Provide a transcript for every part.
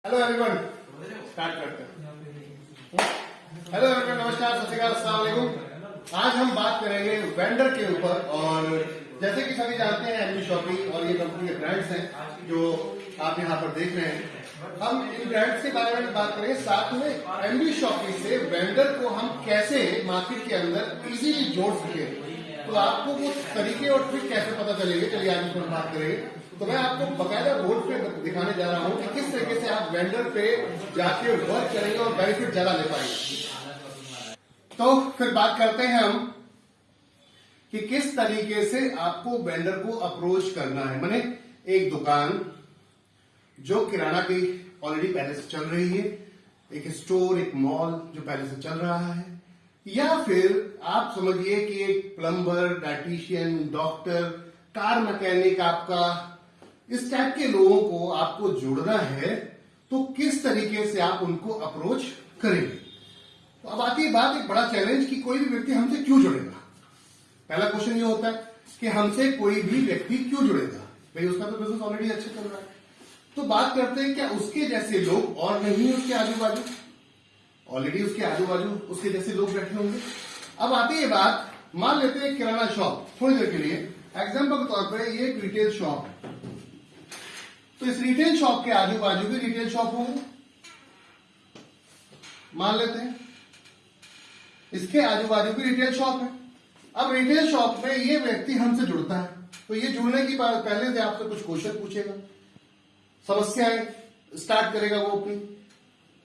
Hello everyone, start करते हैं। Hello everyone, नमस्कार, सत श्री अकाल, अस्सलाम वालेकुम। आज हम बात करेंगे वेंडर के ऊपर। और जैसे कि सभी जानते हैं एमबी शॉपिंग और ये कंपनी के ब्रांड्स हैं जो आप यहाँ पर देख रहे हैं। हम इन ब्रांड्स के बारे में बात करेंगे, साथ में एमबी शॉपिंग से वेंडर को हम कैसे मार्केट के अंदर इजीली जोड़ सके। तो आपको वो तरीके और ट्रिक कैसे पता चलेंगे, चलिए आज इस पर बात करेंगे। तो मैं आपको बकायदा बोर्ड पे दिखाने जा रहा हूँ कि किस तरीके से आप वेंडर पे जाके वर्क करेंगे और बेनिफिट ज्यादा ले पाएंगे। तो फिर बात करते हैं हम कि किस तरीके से आपको वेंडर को अप्रोच करना है। माने एक दुकान जो किराना की ऑलरेडी पहले से चल रही है, एक स्टोर, एक मॉल जो पहले से चल रहा है, या फिर आप समझिए कि एक plumber, dietitian, doctor, car mechanic, आपका इस टाइप के लोगों को आपको जोड़ना है। तो किस तरीके से आप उनको अप्रोच करेंगे। तो अब आती है बात एक बड़ा चैलेंज कि कोई भी व्यक्ति हमसे क्यों जुड़ेगा। पहला क्वेश्चन ये होता है कि हमसे कोई भी व्यक्ति क्यों जुड़ेगा। भाई उसका तो बिजनेस ऑलरेडी अच्छा चल रहा है। तो बात करते हैं क्या उसके जैसे लोग और नहीं है उसके आजू बाजू, ऑलरेडी उसके आजू बाजू उसके जैसे लोग बैठे होंगे। अब आती है बात, मान लेते हैं किराना शॉप, थोड़ी देर के लिए एग्जाम्पल के तौर पर ये एक रिटेल शॉप है। तो इस रिटेल शॉप के आजू बाजू भी रिटेल शॉप होंगे, मान लेते हैं इसके आजू बाजू भी रिटेल शॉप है। अब रिटेल शॉप में ये व्यक्ति हमसे जुड़ता है, तो ये जुड़ने की बात पहले से आपसे कुछ क्वेश्चन पूछेगा, समस्याएं स्टार्ट करेगा वो अपनी।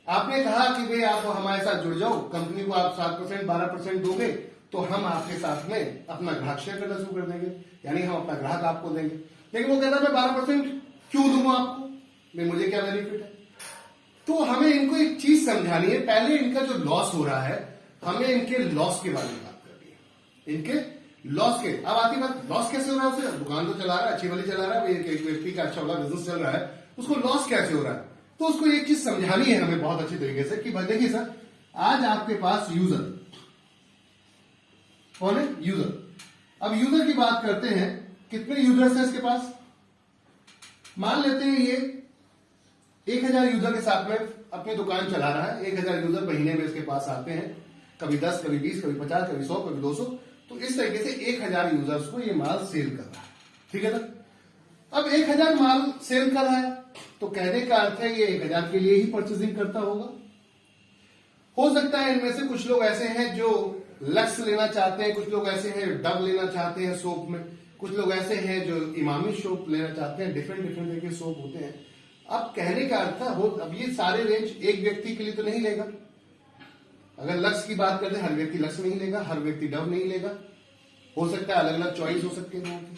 आपने कहा कि भाई आप हमारे साथ जुड़ जाओ, कंपनी को आप 7% 12% दोगे तो हम आपके साथ में अपना ग्राहक शेयर करना शुरू कर देंगे, यानी हम अपना ग्राहक आपको देंगे। लेकिन वो कहता है मैं 12% क्यों दूंगा आपको, मैं मुझे क्या बेनिफिट है। तो हमें इनको एक चीज समझानी है, पहले इनका जो लॉस हो रहा है हमें इनके लॉस के बारे में बात करनी है, इनके लॉस के। अब आती बात, लॉस कैसे हो रहा है उसे, दुकान तो चला रहा है, अच्छी वाली चला रहा है, एक व्यक्ति का अच्छा वाला बिजनेस चल रहा है, उसको लॉस कैसे हो रहा है। तो उसको एक चीज समझानी है हमें बहुत अच्छी तरीके से कि भाई देखिए सर, आज आपके पास यूजर कौन है, यूजर। अब यूजर की बात करते हैं, कितने यूजर्स हैं इसके पास। मान लेते हैं ये 1000 यूजर के साथ में अपनी दुकान चला रहा है। 1000 यूजर महीने में इसके पास आते हैं, कभी 10, कभी 20, कभी 50, कभी 100, कभी 200। तो इस तरीके से 1000 यूजर्स को ये माल सेल कर रहा है, ठीक है ना। अब 1000 माल सेल कर रहा है तो कहने का अर्थ है ये 1000 के लिए ही परचेजिंग करता होगा। हो सकता है इनमें से कुछ लोग ऐसे हैं जो लक्स लेना चाहते हैं, कुछ लोग ऐसे हैं डव लेना चाहते हैं सोप में, कुछ लोग ऐसे हैं जो इमामी सोप लेना चाहते हैं, डिफरेंट डिफरेंट तरह के सोप होते हैं। अब कहने का अर्थ हो, अब ये सारे रेंज एक व्यक्ति के लिए तो नहीं लेगा। अगर लक्स की बात करते हैं, हर व्यक्ति लक्स नहीं लेगा, हर व्यक्ति डव नहीं लेगा, हो सकता है अलग अलग चॉइस हो सकती है लोगों की।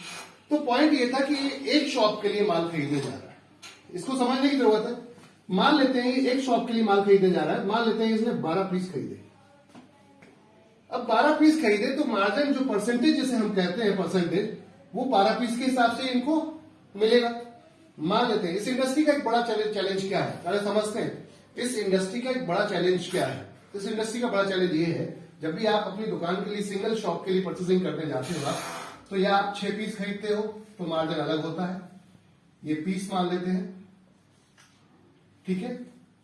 तो पॉइंट ये था कि ये एक शॉप के लिए माल खरीदने जा रहा है, इसको समझने की जरूरत है। मान लेते हैं एक शॉप के लिए माल खरीदने जा रहा है, मान लेते हैं इसने 12 पीस खरीदे। अब 12 पीस खरीदे तो मार्जिन जो परसेंटेज जिसे हम कहते हैं परसेंटेज, वो 12 पीस के हिसाब से इनको मिलेगा। मान लेते हैं इस इंडस्ट्री का एक बड़ा चैलेंज क्या है, अरे समझते हैं इस इंडस्ट्री का एक बड़ा चैलेंज क्या है। इस इंडस्ट्री का बड़ा चैलेंज ये है, जब भी आप अपनी दुकान के लिए सिंगल शॉप के लिए परचेसिंग करने जाते हो तो या आप 6 पीस खरीदते हो तो मार्जिन अलग होता है, ये पीस मान लेते हैं, ठीक है,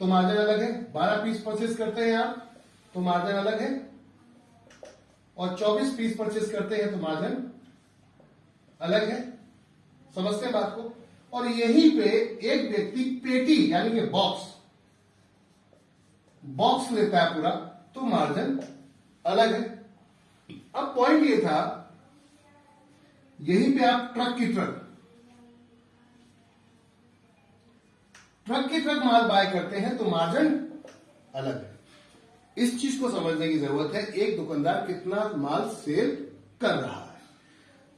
तो मार्जिन अलग है। 12 पीस परचेस करते हैं आप तो मार्जिन अलग है, और 24 पीस परचेस करते हैं तो मार्जिन अलग है। समझते हैं बात को। और यहीं पे एक व्यक्ति पेटी यानी कि बॉक्स लेता है पूरा, तो मार्जिन अलग है। अब पॉइंट ये था, यहीं पे आप ट्रक की ट्रक माल बाय करते हैं तो मार्जिन अलग है। इस चीज को समझने की जरूरत है, एक दुकानदार कितना माल सेल कर रहा है।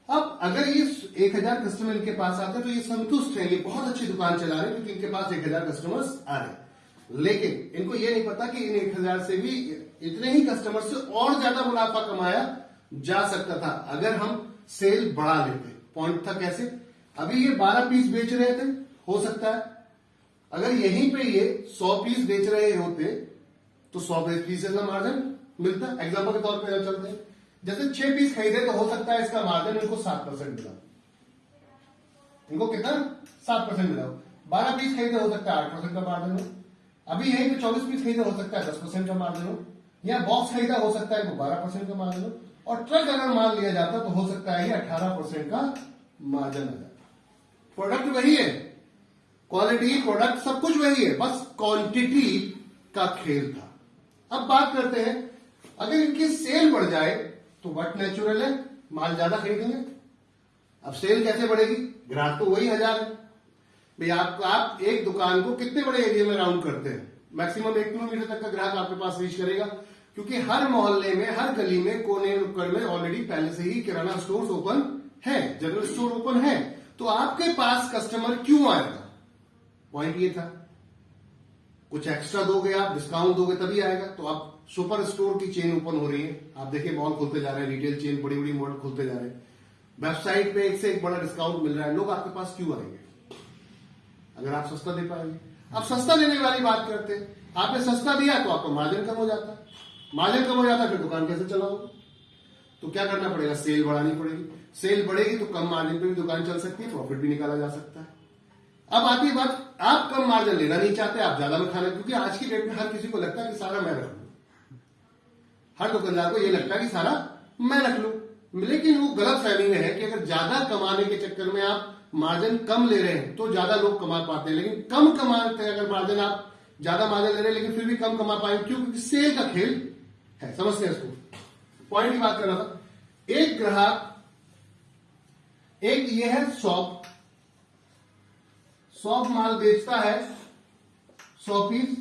अब अगर ये 1000 कस्टमर इनके पास आते हैं तो ये संतुष्ट है, ये बहुत अच्छी दुकान चला रहे हैं क्योंकि इनके पास 1000 कस्टमर्स आ रहे हैं। लेकिन इनको ये नहीं पता कि इन 1000 से भी इतने ही कस्टमर से और ज्यादा मुनाफा कमाया जा सकता था अगर हम सेल बढ़ा लेते। पॉइंट था कैसे, अभी ये 12 पीस बेच रहे थे, हो सकता है अगर यहीं पे ये 100 पीस बेच रहे होते तो 100 पीस का मार्जिन मिलता। एग्जांपल के तौर पर चलते हैं, जैसे 6 पीस खरीदे तो हो सकता है इसका मार्जिन इनको 7% मिला। इनको कितना, 7% मिला। 12 पीस खरीदे हो सकता है 8% का मार्जिन हो, अभी यहीं पे 24 पीस खरीदे हो सकता है 10% का मार्जिन हो, या बॉक्स खरीदा हो सकता है तो 12% का मार्जिन हो, और ट्रक अगर माल लिया जाता तो हो सकता है 18% का मार्जिन आ जाता। प्रोडक्ट वही है, क्वालिटी प्रोडक्ट सब कुछ वही है, बस क्वांटिटी का खेल था। अब बात करते हैं अगर इनकी सेल बढ़ जाए तो व्हाट नेचुरल है, माल ज्यादा खरीदेंगे। अब सेल कैसे बढ़ेगी, ग्राहक तो वही 1000 है भाई। आप एक दुकान को कितने बड़े एरिया में राउंड करते हैं, मैक्सिमम 1 किलोमीटर तक का ग्राहक आपके पास रीच करेगा, क्योंकि हर मोहल्ले में हर गली में कोने नुक्कड़ में ऑलरेडी पहले से ही किराना स्टोर ओपन है, जनरल स्टोर ओपन है, तो आपके पास कस्टमर क्यों आएगा। पॉइंट ये था, कुछ एक्स्ट्रा दोगे आप, डिस्काउंट दोगे तभी आएगा। तो आप सुपर स्टोर की चेन ओपन हो रही है, आप देखिए मॉल खुलते जा रहे हैं, रिटेल चेन बड़ी बड़ी मॉल खुलते जा रहे हैं, वेबसाइट पे एक से एक बड़ा डिस्काउंट मिल रहा है, लोग आपके पास क्यों आएंगे अगर आप सस्ता दे पाएंगे। आप सस्ता देने वाली बात करते हैं, आपने सस्ता दिया तो आपका मार्जिन कम हो जाता है, मार्जिन कम हो जाता है फिर दुकान कैसे चलाओगे। तो क्या करना पड़ेगा, सेल बढ़ानी पड़ेगी, सेल बढ़ेगी तो कम मार्जिन पे भी दुकान चल सकती है, प्रॉफिट भी निकाला जा सकता है। अब आती बात, आप कम मार्जिन लेना नहीं चाहते, आप ज्यादा में खाना, क्योंकि आज की डेट में हर किसी को लगता है कि सारा मैं रख लूं, हर दुकानदार को ये लगता है कि सारा मैं रख लूं, लेकिन वो गलत फहमी में है कि अगर ज्यादा कमाने के चक्कर में आप मार्जिन कम ले रहे हैं तो ज्यादा लोग कमा पाते हैं, लेकिन कम कमाते हैं अगर मार्जिन आप ज्यादा मार्जिन ले रहे हैं लेकिन फिर भी कम कमा पाएंगे, क्यों, क्योंकि सेल का खेल है। समझते हैं इसको, पॉइंट की बात कर रहा था। एक ग्राहक, एक ये है शॉप, शॉप माल बेचता है 100 पीस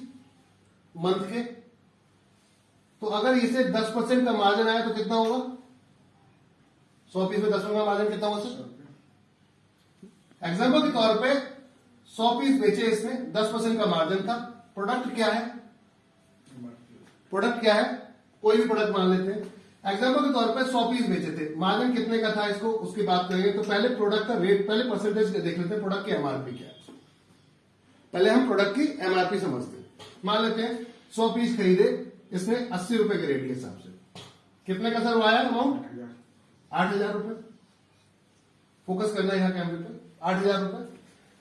मंथ के, तो अगर इसे 10% का मार्जिन आया तो कितना होगा, 100 पीस में 10% का मार्जिन कितना होगा सर। एग्जाम्पल के तौर पे 100 पीस बेचे, इसमें 10% का मार्जिन था। प्रोडक्ट क्या है, प्रोडक्ट क्या है, कोई भी प्रोडक्ट मान लेते हैं, एग्जाम्पल के तौर पे 100 पीस बेचे थे, मार्जिन कितने का था, इसको उसकी बात करेंगे। तो पहले प्रोडक्ट का रेट, पहले परसेंटेज देख लेते हैं, प्रोडक्ट की एमआरपी क्या है, पहले हम प्रोडक्ट की एमआरपी समझते हैं। मान लेते हैं 100 पीस खरीदे, इसने 80 रुपए के रेट के हिसाब से, कितने का सर वो आया अमाउंट, 8000 रुपए। फोकस करना है यहां कैमरे पे, 8000 रुपए।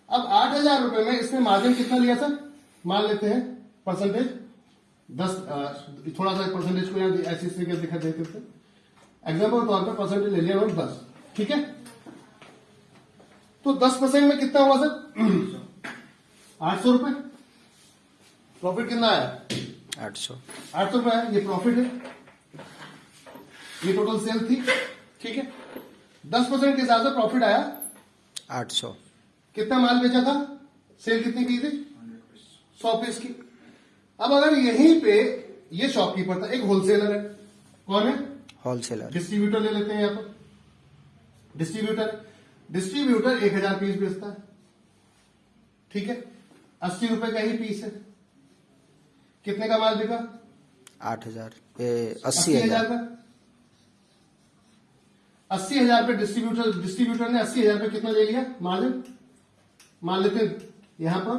अब 8000 रुपए में इसने मार्जिन कितना लिया सर, मान लेते हैं परसेंटेज 10, थोड़ा सा परसेंटेज को यहां ऐसी तरीके दिखा देते थे, एग्जाम्पल के तौर पर परसेंटेज ले लिया 10, ठीक है। तो 10% में कितना हुआ सर 800 रुपए, प्रॉफिट कितना आया 800 रुपए है, ये प्रॉफिट है, ये टोटल सेल थी, ठीक है। 10% के हिसाब से प्रॉफिट आया 800। कितना माल बेचा था, सेल कितनी की थी 100 पीस की। अब अगर यहीं पे ये शॉपकीपर था, एक होलसेलर है, कौन है, होलसेलर, डिस्ट्रीब्यूटर ले लेते हैं यहां पर, डिस्ट्रीब्यूटर 1000 पीस बेचता है, ठीक है, 80 रुपए का ही पीस है, कितने का माल बिका 8000 80,000 का, 80,000 पे डिस्ट्रीब्यूटर ने 80,000 पे कितना ले लिया मार्जिन, मान लेते हैं यहां पर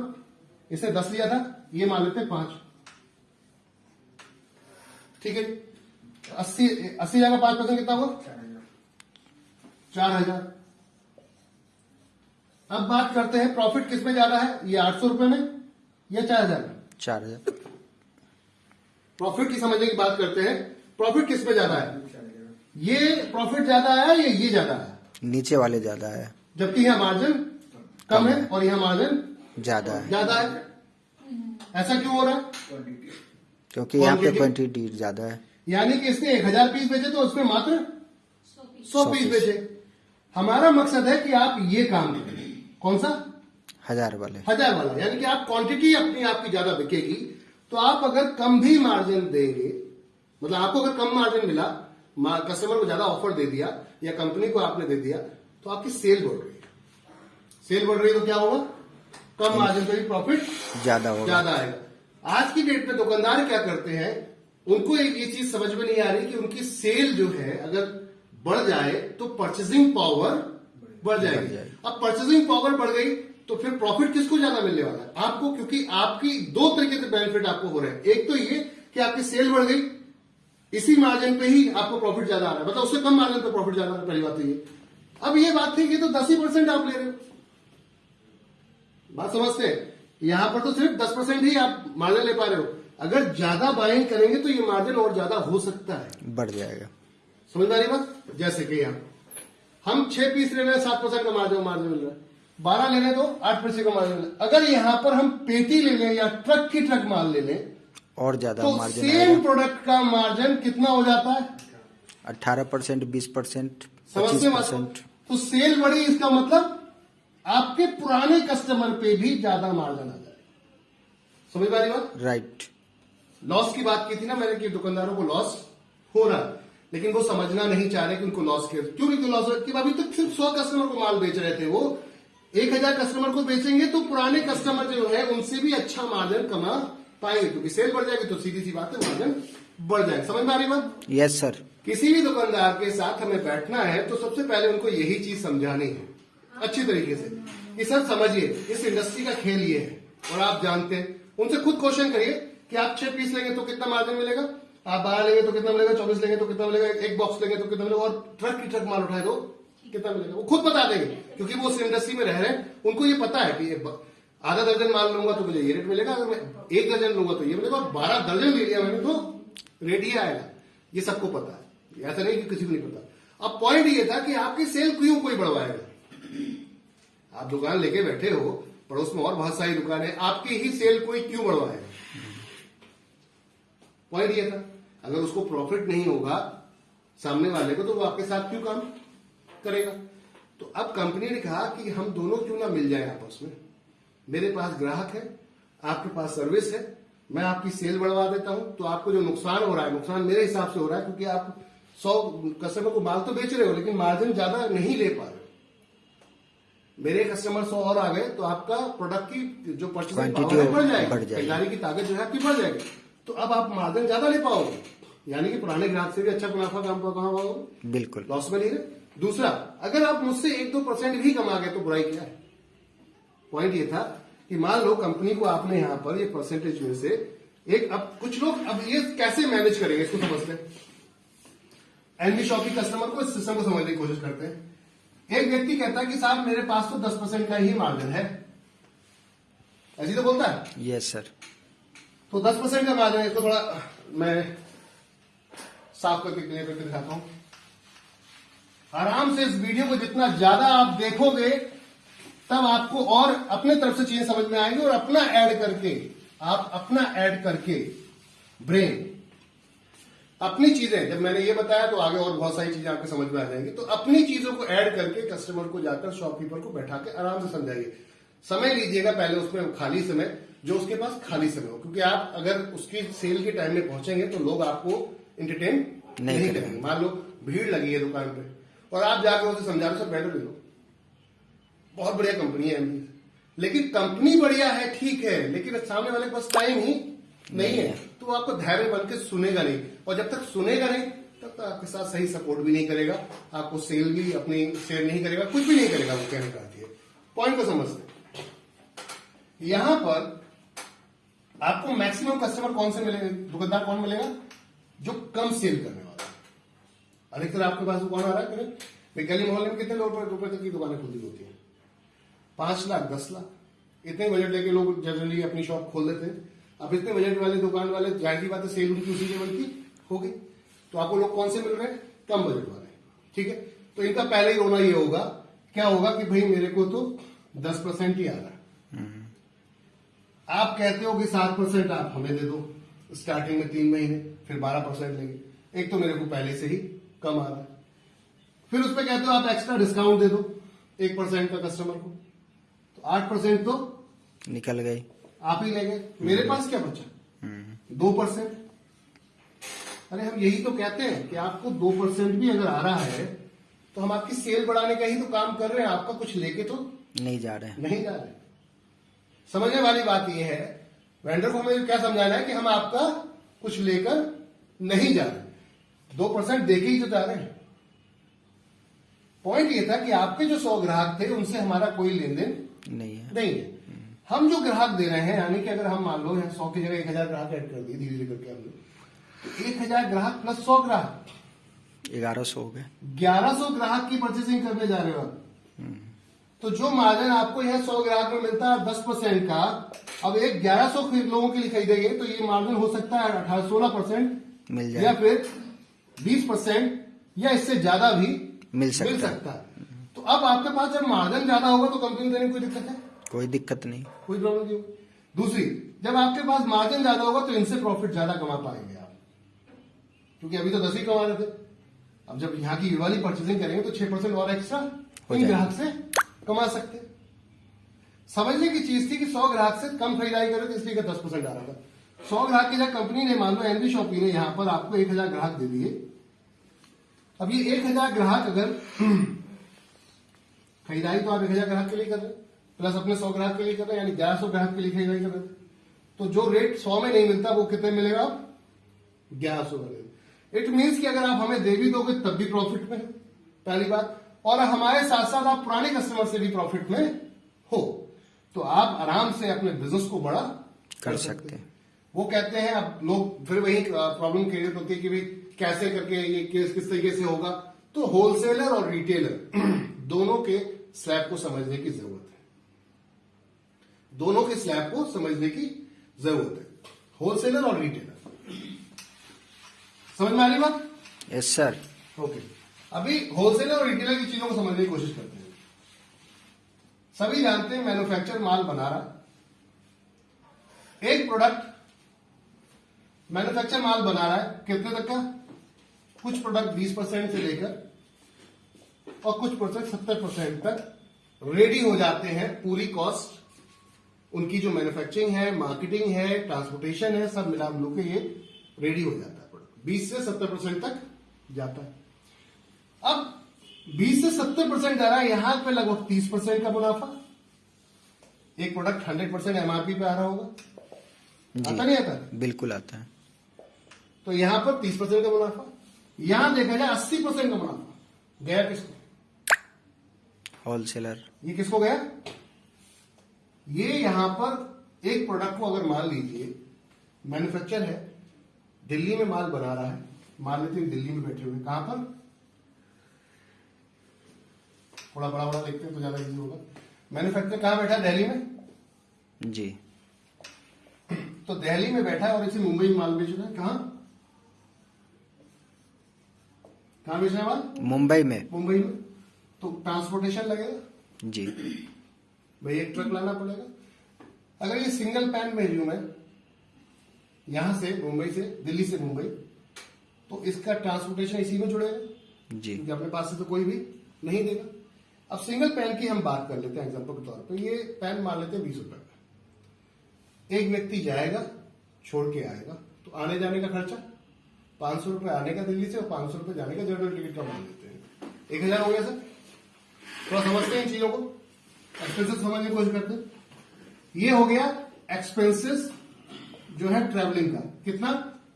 इसे 10 लिया था, ये मान लेते हैं 5, ठीक है। 80,000 का 5% कितना हुआ 4000। अब बात करते हैं प्रॉफिट किस में ज्यादा है, ये 800 रुपए में या 4000 में, 4000। प्रॉफिट की समझने की बात करते हैं, प्रॉफिट किस में ज्यादा है, ये प्रॉफिट ज्यादा है या ये ज्यादा है, नीचे वाले ज्यादा है, जबकि यहां मार्जिन कम है और यहां मार्जिन ज्यादा है। ऐसा क्यों हो रहा है, क्योंकि यहाँ पे क्वांटिटी ज्यादा है, यानी कि इसने 1000 पीस बेचे तो उसमें मात्र 100 पीस बेचे। हमारा मकसद है कि आप ये काम करें, कौन सा 1000 वाले, 1000 वाला, यानी कि आप क्वांटिटी अपनी आपकी ज्यादा बिकेगी, तो आप अगर कम भी मार्जिन देंगे, मतलब आपको अगर कम मार्जिन मिला, कस्टमर को ज्यादा ऑफर दे दिया या कंपनी को आपने दे दिया, तो आपकी सेल बढ़ रही है, सेल बढ़ रही है तो क्या होगा, कम मार्जिन पे भी प्रॉफिट ज्यादा आएगा। आज की डेट में दुकानदार क्या करते हैं, उनको ये चीज समझ में नहीं आ रही कि उनकी सेल जो है अगर बढ़ जाए तो परचेसिंग पावर बढ़ जाएगी। अब परचेसिंग पावर बढ़ गई तो फिर प्रॉफिट किसको ज्यादा मिलने वाला है, आपको, क्योंकि आपकी 2 तरीके से बेनिफिट आपको हो रहे हैं। एक तो ये कि आपकी सेल बढ़ गई, इसी मार्जिन पे ही आपको प्रॉफिट ज्यादा आ रहा है, मतलब उससे कम मार्जिन पे प्रॉफिट ज्यादा आ रहा है, पहली बात तो ये। अब ये बात थी कि तो 10% आप ले रहे हो, बात समझते हैं? यहाँ पर तो सिर्फ 10% ही आप मार्जिन ले पा रहे हो। अगर ज्यादा बाइंग करेंगे तो ये मार्जिन और ज्यादा हो सकता है, बढ़ जाएगा। समझ में आ रही बात? जैसे कि यहाँ हम 6 पीस ले रहे हैं, 7% का मार्जिन मिल रहा है, 12 ले लें तो 8% का मार्जिन मिल रहा है। अगर यहाँ पर हम पेटी ले लें या ट्रक की ट्रक माल ले लें और ज्यादा तो मार्जिन सेम प्रोडक्ट का मार्जिन कितना हो जाता है? 18%, 20%, समझते हैं बात? 25%। तो सेल बढ़ी, इसका मतलब आपके पुराने कस्टमर पे भी ज्यादा मार्जिन आ जाएगा। समझ में आ रही बात? राइट। लॉस की बात की थी ना मैंने कि दुकानदारों को लॉस हो रहा है, लेकिन वो समझना नहीं चाह रहे कि उनको लॉस क्यों नहीं लॉस हो रहा। कि अभी तक सिर्फ 100 कस्टमर को माल बेच रहे थे, वो 1000 कस्टमर को बेचेंगे तो पुराने कस्टमर जो है उनसे भी अच्छा मार्जिन कमा पाएंगे, क्योंकि सेल बढ़ जाएगी तो सीधी सी बात है मार्जिन बढ़ जाएगा। समझ में आ रही बात? Yes sir. किसी भी दुकानदार के साथ हमें बैठना है तो सबसे पहले उनको यही चीज समझानी है अच्छी तरीके से कि सर समझिए इस इंडस्ट्री का खेल ये है और आप जानते हैं। उनसे खुद क्वेश्चन करिए कि आप 6 पीस लेंगे तो कितना मार्जिन मिलेगा, आप 12 लेंगे तो कितना मिलेगा, 24 लेंगे तो कितना मिलेगा, एक बॉक्स लेंगे तो कितना मिलेगा, और ट्रक की ट्रक माल उठाए तो कितना मिलेगा। वो खुद बता देंगे क्योंकि वो उस इंडस्ट्री में रह रहे हैं, उनको ये पता है कि आधा दर्जन माल लूंगा तो मुझे ये रेट मिलेगा, अगर मैं 1 दर्जन लूंगा तो ये मिलेगा, और 12 दर्जन ले लिया मैंने तो रेट ही आएगा। ये सबको पता है, ऐसा नहीं कि किसी को नहीं पता। अब पॉइंट ये था कि आपकी सेल क्यों कोई बढ़वाएगा। आप दुकान लेके बैठे हो, पड़ोस में और बहुत सारी दुकान है, आपकी ही सेल कोई क्यों बढ़वाएगा। पॉइंट ये था, अगर उसको प्रॉफिट नहीं होगा सामने वाले को तो वो आपके साथ क्यों काम करेगा। तो अब कंपनी ने कहा कि हम दोनों क्यों ना मिल जाए आपस में, मेरे पास ग्राहक है, आपके पास सर्विस है, मैं आपकी सेल बढ़वा देता हूं, तो आपको जो नुकसान हो रहा है, नुकसान मेरे हिसाब से हो रहा है क्योंकि आप 100 कस्टमर को माल तो बेच रहे हो लेकिन मार्जिन ज्यादा नहीं ले पा रहे हो। मेरे कस्टमर 100 और आ गए तो आपका प्रोडक्ट की जो परचेसिंग पावर है बढ़ जाएगी, खरीदारी की ताकत जो है आपकी बढ़ जाएगी, तो अब आप मार्जिन ज्यादा ले पाओगे, यानी कि पुराने ग्राहक से भी अच्छा मुनाफा कहाँ पाओगे, बिल्कुल लॉस में नहीं रहे। दूसरा, अगर आप मुझसे 1-2% भी कमा गए तो बुराई क्या है। पॉइंट ये था कि मान लो कंपनी को आपने यहां पर ये परसेंटेज में से एक, अब कुछ लोग अब ये कैसे मैनेज करेंगे इसको समझते हैं। एनबी शॉप की कस्टमर को इस सिस्टम को समझने की कोशिश करते हैं। एक व्यक्ति कहता है कि साहब मेरे पास तो 10% का ही मार्जिन है, ऐसी तो बोलता है। Yes sir. तो 10% का मार्जिन है, इसको थोड़ा मैं साफ करके क्लियर करके दिखाता हूं। आराम से इस वीडियो को जितना ज्यादा आप देखोगे तब आपको और अपने तरफ से चीजें समझ में आएंगी, और अपना ऐड करके ब्रेन अपनी चीजें, जब मैंने ये बताया तो आगे और बहुत सारी चीजें आपको समझ में आ जाएंगी, तो अपनी चीजों को ऐड करके कस्टमर को जाकर शॉपकीपर को बैठा के आराम से समझाइए। समय लीजिएगा पहले उसमें खाली समय, जो उसके पास खाली समय हो, क्योंकि आप अगर उसकी सेल के टाइम में पहुंचेंगे तो लोग आपको एंटरटेन नहीं करेंगे। मान लो भीड़ लगी है दुकान पे और आप जाकर उसे समझा रहे, सर बैठो ले लो, बहुत बढ़िया कंपनी है एमबी, लेकिन कंपनी बढ़िया है ठीक है, लेकिन सामने वाले के पास टाइम ही नहीं है, तो वो आपको धैर्य बन के सुनेगा नहीं, और जब तक सुनेगा नहीं तब तक आपके साथ सही सपोर्ट भी नहीं करेगा, आपको सेल भी अपनी शेयर नहीं करेगा, कुछ भी नहीं करेगा। वो कहने का है, पॉइंट को समझते। यहां पर आपको मैक्सिमम कस्टमर कौन से मिलेंगे, दुकानदार कौन मिलेगा, जो कम सेल करने वाला है। अधिकतर आपके पास कौन आ रहा है, गली मोहल्ले में कितने रुपए तक की दुकानें खुली होती है, 5 लाख 10 लाख, इतने बजट लेके लोग जनरली अपनी शॉप खोल देते हैं। अब इतने बजट वाले दुकान वाले, जाहिर की बात है सेल उनकी उसी लेवल की होगी, तो आपको लोग कौन से मिल रहे हैं, कम बजट वाले, ठीक है। तो इनका पहले ही रोना ये होगा, क्या होगा कि भाई मेरे को तो 10% ही आ रहा है, आप कहते हो कि 7% आप हमें दे दो स्टार्टिंग में 3 महीने, फिर 12% लेंगे, एक तो मेरे को पहले से ही कम आ रहा है, फिर उस पर कहते हो आप एक्स्ट्रा डिस्काउंट दे दो 1% का कस्टमर को, तो 8% तो निकल गई, आप ही ले गए, मेरे पास क्या बचा 2%। अरे हम यही तो कहते हैं कि आपको 2% भी अगर आ रहा है तो हम आपकी सेल बढ़ाने का ही तो काम कर रहे हैं, आपका कुछ लेके तो नहीं जा रहे। समझने वाली बात यह है, वेंडर को हमें क्या समझाना है कि हम आपका कुछ लेकर नहीं जा रहे, 2% देके ही तो जा रहे हैं। पॉइंट ये था कि आपके जो 100 ग्राहक थे उनसे हमारा कोई लेन देन नहीं है। हम जो ग्राहक दे रहे हैं, यानी कि अगर हम मान लो 100 की जगह 1000 ग्राहक ऐड कर दिए धीरे धीरे करके हमने, तो 1000 ग्राहक प्लस 100 ग्राहक 1100 हो गए, 1100 ग्राहक की परचेसिंग करने जा रहे हो आप। तो जो मार्जिन आपको यह 100 ग्राहक में मिलता है 10% का, अब एक 1100 लोगों के लिए खरीदेंगे तो ये मार्जिन हो सकता है 16% मिल या जाए, फिर 20% या इससे ज्यादा भी मिल सकता है। सकता है। तो अब आपके पास जब मार्जिन ज्यादा होगा तो कंपनी देने में कोई दिक्कत है? कोई दिक्कत नहीं। कोई प्रॉब्लम नहीं होगी। दूसरी, जब आपके पास मार्जिन ज्यादा होगा तो इनसे प्रॉफिट ज्यादा कमा पाएंगे आप, क्योंकि अभी तो 10 ही कमा रहे थे। अब जब यहाँ की ये वाली परचेसिंग करेंगे तो 6% और एक्स्ट्रा इन ग्राहक से कमा सकते हैं। समझने की चीज थी कि 100 ग्राहक से कम खरीदारी करे तो इसलिए 10% आ रहा था। 100 ग्राहक की जब कंपनी ने, मान लो एनबी शॉपी ने यहां पर आपको 1000 ग्राहक दे दिए। अब ये 1000 ग्राहक अगर खरीदारी तो आप 1000 ग्राहक के लिए कर रहे हैं, प्लस अपने 100 ग्राहक के लिए कर रहे हैं, यानी 1100 ग्राहक के लिए खरीदारी कर रहे थे। तो जो रेट 100 में नहीं मिलता वो कितने मिलेगा? 1100 मिलेगा। इट मीन्स कि अगर आप हमें दे भी दोगे तब भी प्रॉफिट में है, पहली बात, और हमारे साथ साथ आप पुराने कस्टमर से भी प्रॉफिट में हो, तो आप आराम से अपने बिजनेस को बड़ा कर सकते हैं। वो कहते हैं, अब लोग फिर वही प्रॉब्लम क्रिएट होती है कि भाई कैसे करके ये किस तरीके से होगा। तो होलसेलर और रिटेलर दोनों के स्लैब को समझने की जरूरत है, दोनों के स्लैब को समझने की जरूरत है, होलसेलर और रिटेलर। समझ में आ रही बात? Yes sir. ओके, अभी होलसेलर और रिटेलर की चीजों को समझने की कोशिश करते हैं। सभी जानते हैं मैन्युफैक्चर माल बना रहा है, एक प्रोडक्ट मैन्युफैक्चर माल बना रहा है, कितने तक का? कुछ प्रोडक्ट 20% से लेकर और कुछ प्रोडक्ट 70% तक रेडी हो जाते हैं। पूरी कॉस्ट उनकी जो मैन्युफैक्चरिंग है, मार्केटिंग है, ट्रांसपोर्टेशन है, सब मिला मिलू के ये रेडी हो जाता है। प्रोडक्ट 20 से 70% तक जाता है। अब 20 से 70% जा रहा है, यहां पे लगभग 30% का मुनाफा। एक प्रोडक्ट 100% एमआरपी पे आ रहा होगा, आता नहीं आता? बिल्कुल आता है। तो यहां पर 30% का मुनाफा, यहां देखा जाए 80% का मुनाफा गया किसको? होलसेलर। ये किसको गया? ये यहां पर एक प्रोडक्ट को अगर मान लीजिए मैन्युफैक्चर है, दिल्ली में माल बना रहा है, मान लेते हैं दिल्ली में बैठे हुए, कहां पर? थोड़ा बड़ा बड़ा देखते हैं तो ज्यादा इजी होगा। मैन्युफैक्चर कहां बैठा है? दिल्ली में जी। तो दिल्ली में बैठा है और इसे मुंबई में माल बेच रहा है। कहां बेच रहा है माल? मुंबई में। मुंबई में। तो ट्रांसपोर्टेशन लगेगा जी। भाई, एक ट्रक लाना पड़ेगा। अगर ये सिंगल पैन भेजूं मैं यहां से मुंबई से, दिल्ली से मुंबई, तो इसका ट्रांसपोर्टेशन इसी में जुड़ेगा जी। क्योंकि अपने पास से तो कोई भी नहीं देगा। अब सिंगल पैन की हम बात कर लेते हैं एग्जांपल के तौर पर। ये पैन मान लेते हैं 20 रुपए का। एक व्यक्ति जाएगा, छोड़ के आएगा, तो आने जाने का खर्चा 500 रुपए आने का दिल्ली से और 500 रुपए जाने का जनरल टिकट का मान लेते हैं। 1000 हो गया सर। थोड़ा समझते हैं इन चीजों को, एक्सपेंसेस समझने की कोशिश करते हैं। ये हो गया एक्सपेंसेस जो है ट्रेवलिंग का, कितना?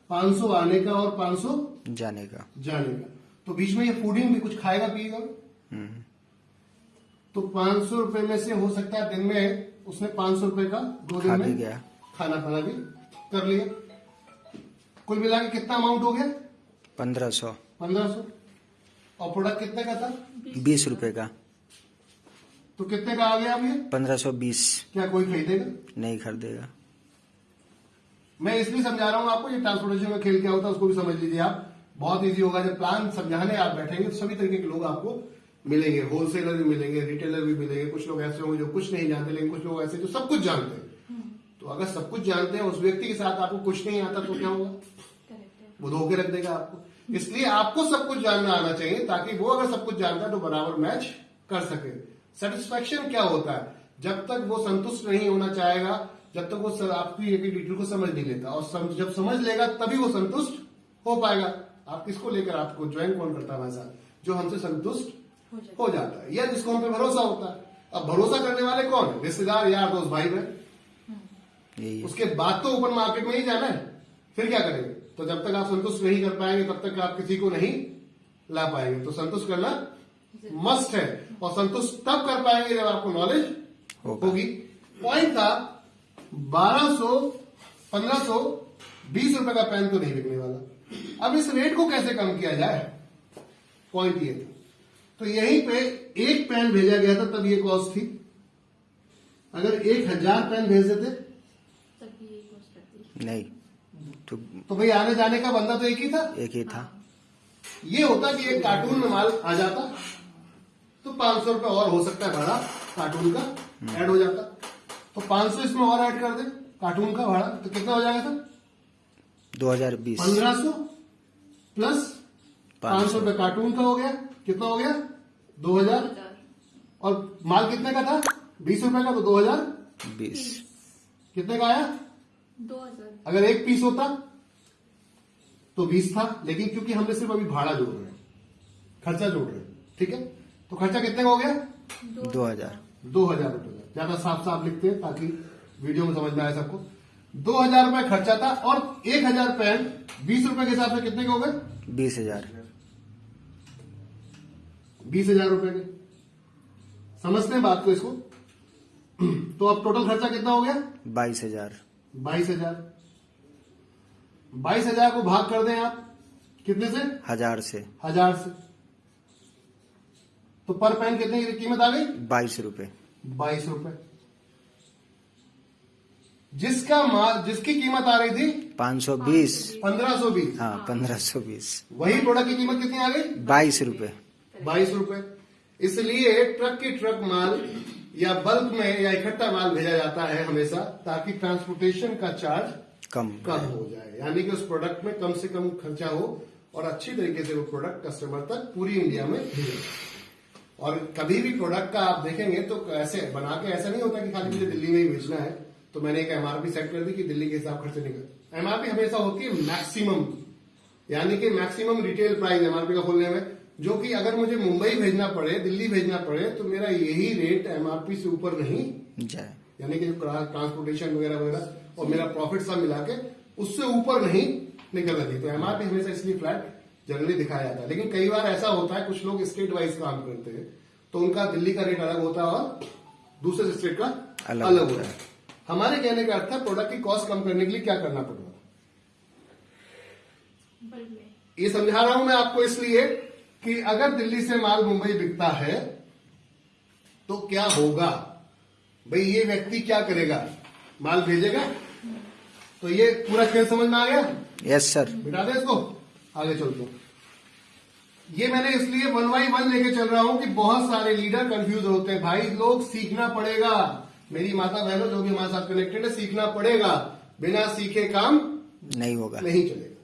500 आने का और 500 जाने का। तो बीच में ये फूडिंग भी कुछ खाएगा पिएगा, तो 500 रुपए में से हो सकता है दिन में उसने 500 रुपए का 2 दिन में गया, खाना खाना भी कर लिया। कुल मिला के कितना अमाउंट हो गया? 1500। और प्रोडक्ट कितने का था? 20 रुपए का। तो कितने का आ गया अब ये? 1520। क्या कोई खरीदेगा? नहीं खरीदेगा। मैं इसलिए समझा रहा हूं आपको, ये ट्रांसपोर्टेशन का खेल क्या होता है उसको भी समझ लीजिए आप। बहुत इजी होगा जब प्लान समझाने आप बैठेंगे तो सभी तरीके के लोग आपको मिलेंगे, होलसेलर भी मिलेंगे, रिटेलर भी मिलेंगे। कुछ लोग ऐसे होंगे जो कुछ नहीं जानते, लेकिन कुछ लोग ऐसे जो सब कुछ जानते हैं। तो अगर सब कुछ जानते हैं उस व्यक्ति के साथ आपको कुछ नहीं आता तो क्या होगा? वो धोखे रख देगा आपको। इसलिए आपको सब कुछ जानना आना चाहिए ताकि वो अगर सब कुछ जानता है तो बराबर मैच कर सके। सेटिस्फैक्शन क्या होता है? जब तक वो संतुष्ट नहीं होना चाहेगा, जब तक वो आपकी एक डिटेल को समझ नहीं लेता, और जब समझ लेगा तभी वो संतुष्ट हो पाएगा। आप किसको लेकर आपको ज्वाइन कौन करता है हमारे साथ? जो हमसे संतुष्ट हो जाता है या जिसको हम पे भरोसा होता है। अब भरोसा करने वाले कौन है? रिश्तेदार, यार, दोस्त, भाई बहन। उसके बाद तो ओपन मार्केट में ही जाना है, फिर क्या करेंगे? तो जब तक आप संतुष्ट नहीं कर पाएंगे तब तक आप किसी को नहीं ला पाएंगे। तो संतुष्ट करना मस्ट है, और संतुष्ट तब कर पाएंगे जब आपको नॉलेज होगी। पॉइंट था 1200, 1500, 20 रुपए का पेन तो नहीं बिकने वाला। अब इस रेट को कैसे कम किया जाए? पॉइंट ये था तो यहीं पे एक पेन भेजा गया था तब ये कॉस्ट थी। अगर 1000 पेन भेज देते तभी ये कॉस्ट रहती नहीं तो भाई आने जाने का बंदा तो एक ही था। एक ही था। ये होता कि एक कार्टून में माल आ जाता तो 500 रुपये और हो सकता है भाड़ा कार्टून का ऐड हो जाता, तो 500 इसमें और ऐड कर दे कार्टून का भाड़ा, तो कितना हो जाएगा था 2020 1500 प्लस 500 रुपये कार्टून का हो गया, कितना हो गया 2000, और माल कितने का था 20 रुपए का, तो 2020 कितने का आया। 2000। अगर एक पीस होता तो 20 था, लेकिन क्योंकि हमने सिर्फ अभी भाड़ा जोड़ रहे हैं, खर्चा जोड़ रहे हैं, ठीक है, तो खर्चा कितने का हो गया 2000 रुपए का। ज्यादा साफ साफ लिखते हैं ताकि वीडियो में समझ में आए सबको। 2000 रुपए खर्चा था और 1000 पेन 20 रुपए के हिसाब से कितने के हो गए 20,000 20,000 रुपए के। समझते हैं बात को इसको। तो अब टोटल खर्चा कितना हो गया 22,000 22,000 को भाग कर दें आप कितने से 1000 से 1000 से, तो पर पेन कितने की कीमत आ गई 22 रुपए। 22 रुपए। जिसकी कीमत आ रही थी 520 1520, हाँ 1520 वही प्रोडक्ट की कीमत कितनी आ गई 22 रुपए। 22 रुपए। इसलिए ट्रक की ट्रक माल या बल्क में या इकट्ठा माल भेजा जाता है हमेशा, ताकि ट्रांसपोर्टेशन का चार्ज कम हो जाए, यानी कि उस प्रोडक्ट में कम से कम खर्चा हो और अच्छी तरीके से वो प्रोडक्ट कस्टमर तक पूरी इंडिया में भेजे। और कभी भी प्रोडक्ट का आप देखेंगे तो ऐसे बना के ऐसा नहीं होता कि खाली मुझे दिल्ली में ही बेचना है तो मैंने एक एमआरपी सेट कर दी कि दिल्ली के हिसाब खर्चे निकल। एमआरपी हमेशा होती है मैक्सिमम, यानी कि मैक्सिमम रिटेल प्राइस एमआरपी का खोलने में, जो कि अगर मुझे मुंबई भेजना पड़े दिल्ली भेजना पड़े तो मेरा यही रेट एमआरपी से ऊपर नहीं जाए, यानी कि जो ट्रांसपोर्टेशन वगैरह वगैरह और मेरा प्रॉफिट सब मिला के उससे ऊपर नहीं निकलना चाहिए। तो एमआरपी हमेशा इसलिए फ्लैट जनरली दिखाया जाता है। लेकिन कई बार ऐसा होता है कुछ लोग स्टेट वाइज काम करते हैं तो उनका दिल्ली का रेट अलग होता है और दूसरे स्टेट का अलग होता है। हमारे कहने का अर्थ है प्रोडक्ट की कॉस्ट कम करने के लिए क्या करना पड़ेगा, बल्क में। ये समझा रहा हूं मैं आपको इसलिए कि अगर दिल्ली से माल मुंबई बिकता है तो क्या होगा भाई, ये व्यक्ति क्या करेगा, माल भेजेगा। तो ये पूरा खेल समझ में आ गया। Yes sir. बिठा दे इसको, आगे चलते हैं। ये मैंने इसलिए 1 by 1 लेके चल रहा हूं कि बहुत सारे लीडर कंफ्यूज होते हैं। भाई लोग सीखना पड़ेगा, मेरी माता बहनों जो भी हमारे साथ कनेक्टेड है, सीखना पड़ेगा, बिना सीखे काम नहीं होगा, नहीं चलेगा।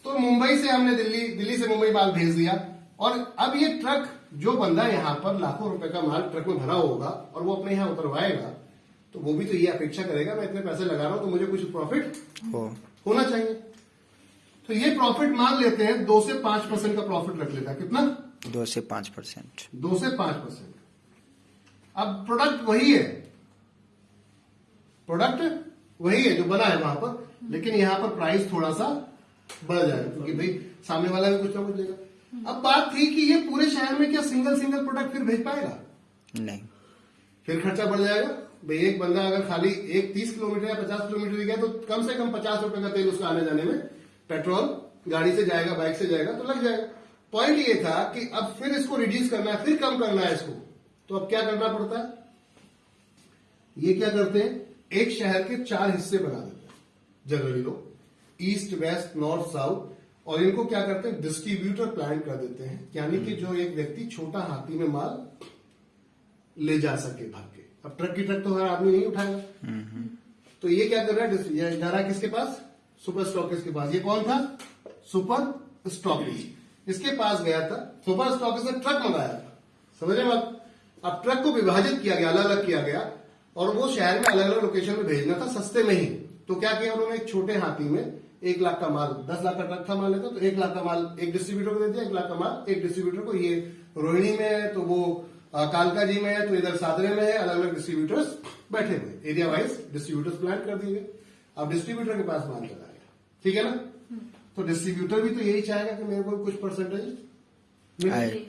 तो मुंबई से हमने दिल्ली से मुंबई माल भेज दिया और अब ये ट्रक जो बंदा यहां पर लाखों रुपए का माल ट्रक में भरा होगा और वो अपने यहां उतरवाएगा तो वो भी तो ये अपेक्षा करेगा मैं इतने पैसे लगा रहा हूं तो मुझे कुछ प्रॉफिट होना चाहिए। तो ये प्रॉफिट मान लेते हैं 2 से 5% का प्रॉफिट रख लेता है। कितना 2 से 5%। 2 से 5%। अब प्रोडक्ट वही है, जो बना है वहां पर, लेकिन यहां पर प्राइस थोड़ा सा बढ़ जाएगा क्योंकि भाई सामने वाला भी कुछ ना कुछ देगा। अब बात थी कि ये पूरे शहर में क्या सिंगल प्रोडक्ट फिर भेज पाएगा, नहीं, फिर खर्चा बढ़ जाएगा। भाई एक बंदा अगर खाली 30 किलोमीटर या 50 किलोमीटर भी गया तो कम से कम 50 रुपए का तेल उसका आने जाने में, पेट्रोल गाड़ी से जाएगा बाइक से जाएगा तो लग जाएगा। पॉइंट ये था कि अब फिर इसको रिड्यूस करना है, फिर कम करना है इसको, तो अब क्या करना पड़ता है, ये क्या करते हैं, एक शहर के 4 हिस्से बना देते हैं जनरली लोग, ईस्ट वेस्ट नॉर्थ साउथ, और इनको क्या करते हैं डिस्ट्रीब्यूटर प्लान कर देते हैं, यानी कि जो एक व्यक्ति छोटा हाथी में माल ले जा सके भर के। अब ट्रक की ट्रक तो हर आदमी नहीं उठाएगा, तो ये क्या कर रहा है, ये जा रहा है किसके पास, सुपर स्टॉकिस्ट के पास। ये कौन था, सुपर स्टॉकिस्ट, इसके पास गया था। सुपर स्टॉकिस्ट ने ट्रक मंगाया था, समझ रहे आप। अब ट्रक को विभाजित किया गया, अलग अलग किया गया और वो शहर में अलग अलग लोकेशन में भेजना था सस्ते में ही। तो क्या किया उन्होंने, एक छोटे हाथी में 1 लाख का माल, 10 लाख का ट्रक था मान लेता, तो 1 लाख का माल एक डिस्ट्रीब्यूटर को दे दिया, 1 लाख का माल एक डिस्ट्रीब्यूटर को। ये रोहिणी में है तो वो कालका जी में है तो इधर सादरे में है, अलग अलग डिस्ट्रीब्यूटर्स बैठे हुए, एरिया वाइज डिस्ट्रीब्यूटर्स प्लान कर दिए। अब डिस्ट्रीब्यूटर के पास माल चला गया, ठीक है ना। तो डिस्ट्रीब्यूटर भी तो यही चाहेगा कि मेरे को कुछ परसेंटेज मिले,